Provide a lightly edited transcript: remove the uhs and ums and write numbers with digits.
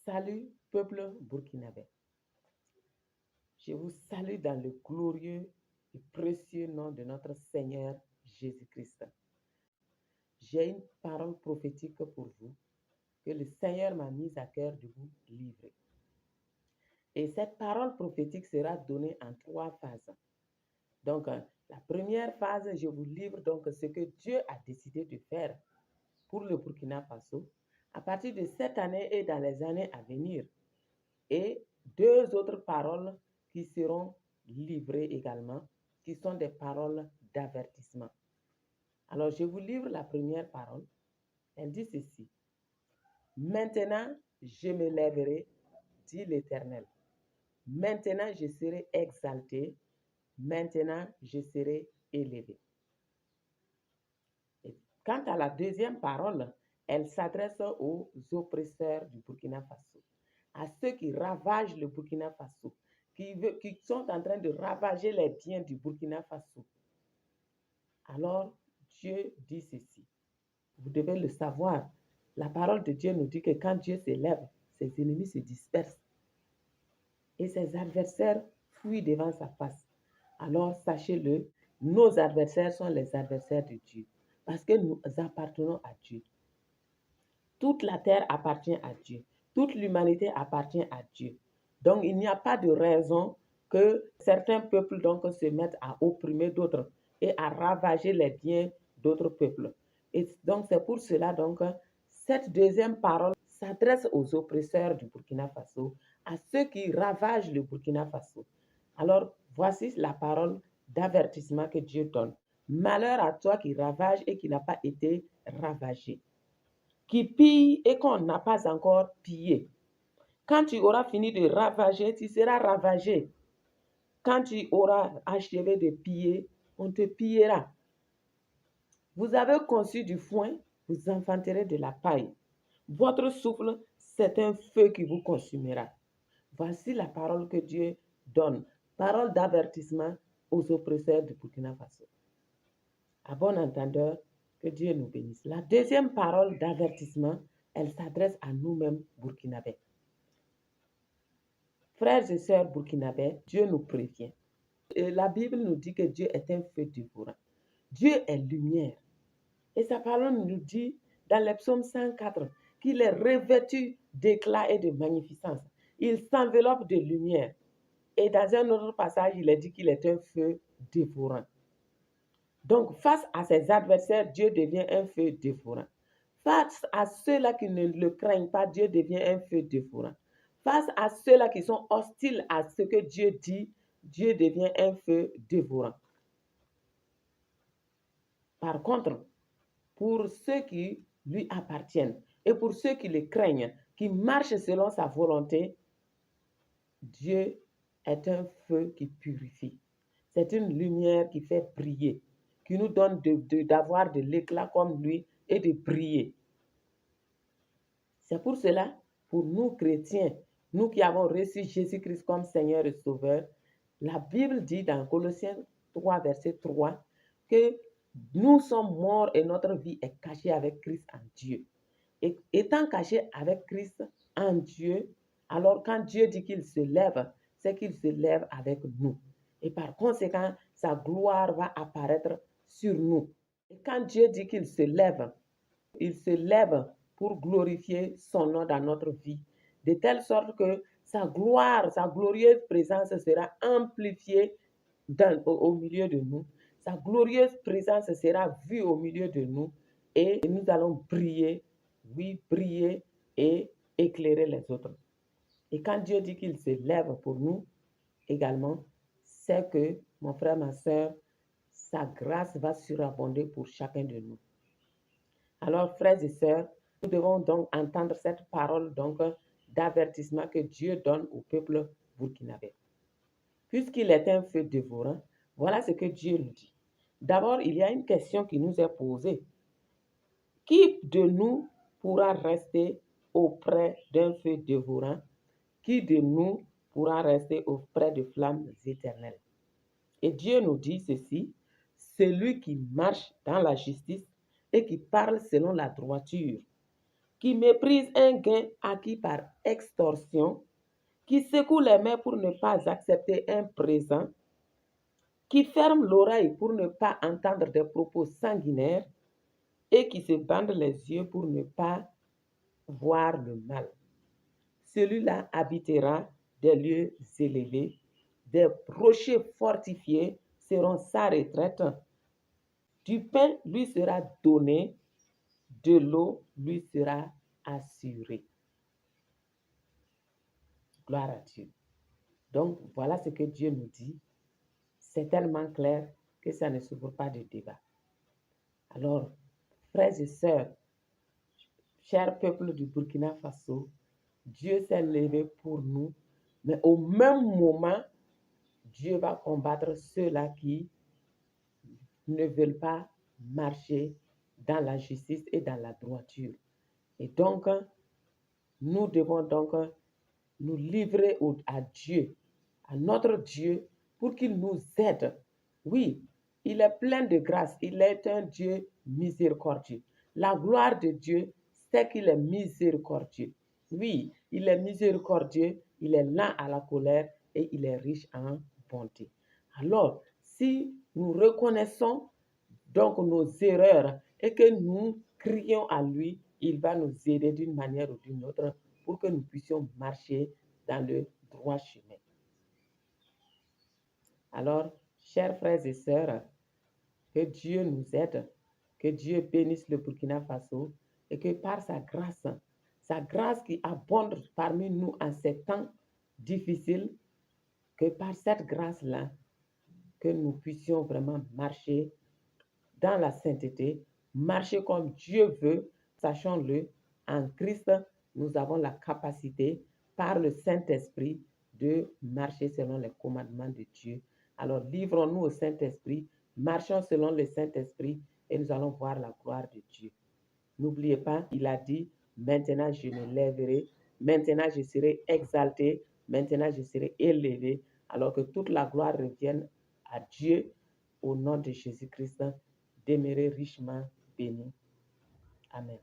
salue, peuple burkinabé. Je vous salue dans le glorieux et précieux nom de notre Seigneur Jésus-Christ. J'ai une parole prophétique pour vous que le Seigneur m'a mise à cœur de vous livrer. Et cette parole prophétique sera donnée en 3 phases. Donc, la première phase, je vous livre donc ce que Dieu a décidé de faire pour le Burkina Faso à partir de cette année et dans les années à venir. Et 2 autres paroles qui seront livrées également, qui sont des paroles d'avertissement. Alors, je vous livre la première parole. Elle dit ceci. Maintenant, je me lèverai, dit l'Éternel. Maintenant, je serai exalté. Maintenant, je serai élevé. Et quant à la deuxième parole, elle s'adresse aux oppresseurs du Burkina Faso, à ceux qui ravagent le Burkina Faso, qui sont en train de ravager les biens du Burkina Faso. Alors, Dieu dit ceci. Vous devez le savoir. La parole de Dieu nous dit que quand Dieu s'élève, ses ennemis se dispersent et ses adversaires fuient devant sa face. Alors, sachez-le, nos adversaires sont les adversaires de Dieu parce que nous appartenons à Dieu. Toute la terre appartient à Dieu. Toute l'humanité appartient à Dieu. Donc, il n'y a pas de raison que certains peuples donc, se mettent à opprimer d'autres et à ravager les biens d'autres peuples. Et donc, c'est pour cela donc, cette deuxième parole s'adresse aux oppresseurs du Burkina Faso, à ceux qui ravagent le Burkina Faso. Alors, voici la parole d'avertissement que Dieu donne. Malheur à toi qui ravage et qui n'a pas été ravagé, qui pille et qu'on n'a pas encore pillé. Quand tu auras fini de ravager, tu seras ravagé. Quand tu auras achevé de piller, on te pillera. Vous avez conçu du foin, vous enfanterez de la paille. Votre souffle, c'est un feu qui vous consumera. Voici la parole que Dieu donne. Parole d'avertissement aux oppresseurs du Burkina Faso. À bon entendeur, que Dieu nous bénisse. La deuxième parole d'avertissement, elle s'adresse à nous-mêmes burkinabés. Frères et sœurs burkinabés, Dieu nous prévient. Et la Bible nous dit que Dieu est un feu dévorant. Dieu est lumière. Et sa parole nous dit dans le psaume 104 qu'il est revêtu d'éclat et de magnificence. Il s'enveloppe de lumière. Et dans un autre passage, il est dit qu'il est un feu dévorant. Donc, face à ses adversaires, Dieu devient un feu dévorant. Face à ceux-là qui ne le craignent pas, Dieu devient un feu dévorant. Face à ceux-là qui sont hostiles à ce que Dieu dit, Dieu devient un feu dévorant. Par contre, pour ceux qui lui appartiennent et pour ceux qui le craignent, qui marchent selon sa volonté, Dieu est un feu qui purifie. C'est une lumière qui fait briller, qui nous donne d'avoir de l'éclat comme lui et de briller. C'est pour cela, pour nous chrétiens, nous qui avons reçu Jésus-Christ comme Seigneur et Sauveur, la Bible dit dans Colossiens 3, verset 3, que nous sommes morts et notre vie est cachée avec Christ en Dieu. Et étant cachés avec Christ en Dieu, alors quand Dieu dit qu'il se lève, c'est qu'il se lève avec nous. Et par conséquent, sa gloire va apparaître sur nous. Et quand Dieu dit qu'il se lève pour glorifier son nom dans notre vie, de telle sorte que sa gloire, sa glorieuse présence sera amplifiée au milieu de nous. Sa glorieuse présence sera vue au milieu de nous et nous allons briller, oui, briller et éclairer les autres. Et quand Dieu dit qu'il se lève pour nous également, c'est que, mon frère, ma soeur, sa grâce va surabonder pour chacun de nous. Alors, frères et sœurs, nous devons donc entendre cette parole d'avertissement que Dieu donne au peuple burkinabé. Puisqu'il est un feu dévorant, voilà ce que Dieu nous dit. D'abord, il y a une question qui nous est posée. Qui de nous pourra rester auprès d'un feu dévorant? Qui de nous pourra rester auprès de flammes éternelles? Et Dieu nous dit ceci, celui qui marche dans la justice et qui parle selon la droiture, qui méprise un gain acquis par extorsion, qui secoue les mains pour ne pas accepter un présent, qui ferme l'oreille pour ne pas entendre des propos sanguinaires et qui se bande les yeux pour ne pas voir le mal. Celui-là habitera des lieux élevés, des rochers fortifiés seront sa retraite. Du pain lui sera donné, de l'eau lui sera assurée. Gloire à Dieu. Donc, voilà ce que Dieu nous dit. C'est tellement clair que ça ne s'ouvre pas de débat. Alors, frères et sœurs, chers peuples du Burkina Faso, Dieu s'est levé pour nous, mais au même moment, Dieu va combattre ceux-là qui ne veulent pas marcher dans la justice et dans la droiture. Et donc, nous devons donc nous livrer à Dieu, à notre Dieu, pour qu'il nous aide. Oui, il est plein de grâce, il est un Dieu miséricordieux. La gloire de Dieu, c'est qu'il est miséricordieux. Oui, il est miséricordieux, il est lent à la colère et il est riche en bonté. Alors, si nous reconnaissons donc nos erreurs et que nous crions à lui, il va nous aider d'une manière ou d'une autre pour que nous puissions marcher dans le droit chemin. Alors, chers frères et sœurs, que Dieu nous aide, que Dieu bénisse le Burkina Faso et que par sa grâce qui abonde parmi nous en ces temps difficiles, que par cette grâce-là, que nous puissions vraiment marcher dans la sainteté, marcher comme Dieu veut, sachons-le, en Christ, nous avons la capacité par le Saint-Esprit de marcher selon les commandements de Dieu. Alors livrons-nous au Saint-Esprit, marchons selon le Saint-Esprit et nous allons voir la gloire de Dieu. N'oubliez pas, il a dit, maintenant je me lèverai, maintenant je serai exalté, maintenant je serai élevé, alors que toute la gloire revienne à Dieu au nom de Jésus-Christ, demeurer richement béni. Amen.